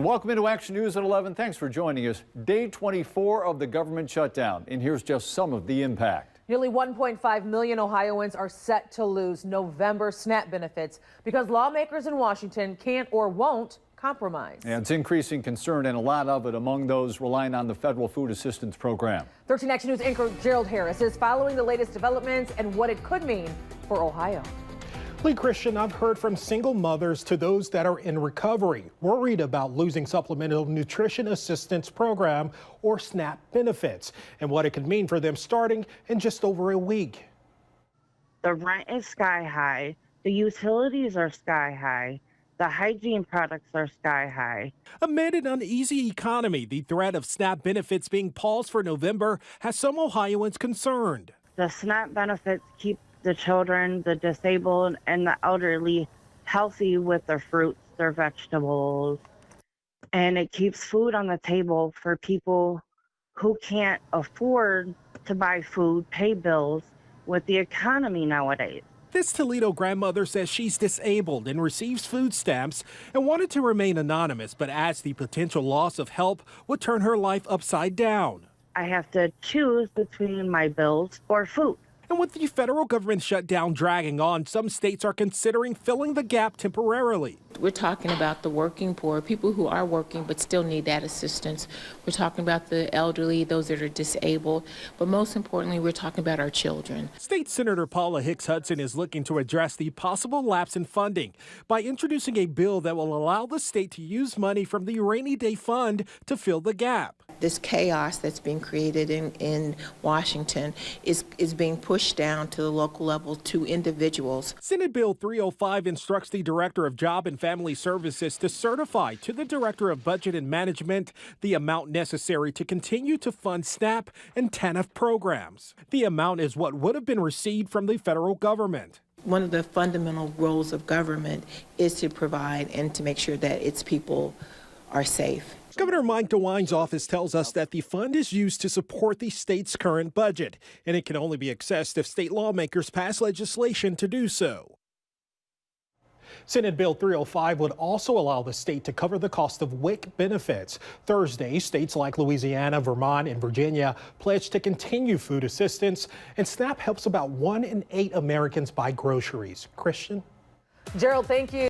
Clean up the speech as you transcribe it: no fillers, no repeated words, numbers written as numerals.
Welcome into Action News at 11. Thanks for joining us. Day 24 of the government shutdown, and here's just some of the impact. Nearly 1.5 million Ohioans are set to lose November SNAP benefits because lawmakers in Washington can't or won't compromise. And it's increasing concern, and a lot of it among those relying on the federal food assistance program. 13 Action News anchor Gerald Harris is following the latest developments and what it could mean for Ohio. Lee Christian, I've heard from single mothers to those that are in recovery, worried about losing Supplemental Nutrition Assistance Program or SNAP benefits and what it could mean for them starting in just over a week. The rent is sky high. The utilities are sky high. The hygiene products are sky high. Amid an uneasy economy, the threat of SNAP benefits being paused for November has some Ohioans concerned. The SNAP benefits keep the children, the disabled, and the elderly healthy with their fruits, their vegetables. And it keeps food on the table for people who can't afford to buy food, pay bills with the economy nowadays. This Toledo grandmother says she's disabled and receives food stamps and wanted to remain anonymous, but adds the potential loss of help would turn her life upside down. I have to choose between my bills or food. And with the federal government shutdown dragging on, some states are considering filling the gap temporarily. We're talking about the working poor, people who are working but still need that assistance. We're talking about the elderly, those that are disabled, but most importantly, we're talking about our children. State Senator Paula Hicks Hudson is looking to address the possible lapse in funding by introducing a bill that will allow the state to use money from the rainy day fund to fill the gap. This chaos that's being created in Washington is being pushed down to the local level to individuals. Senate Bill 305 instructs the Director of Job and Family Services to certify to the Director of Budget and Management the amount necessary to continue to fund SNAP and TANF programs. The amount is what would have been received from the federal government. One of the fundamental roles of government is to provide and to make sure that its people are safe. Governor Mike DeWine's office tells us that the fund is used to support the state's current budget, and it can only be accessed if state lawmakers pass legislation to do so. Senate Bill 305 would also allow the state to cover the cost of WIC benefits. Thursday, states like Louisiana, Vermont, and Virginia pledged to continue food assistance, and SNAP helps about 1 in 8 Americans buy groceries. Christian? Gerald, thank you.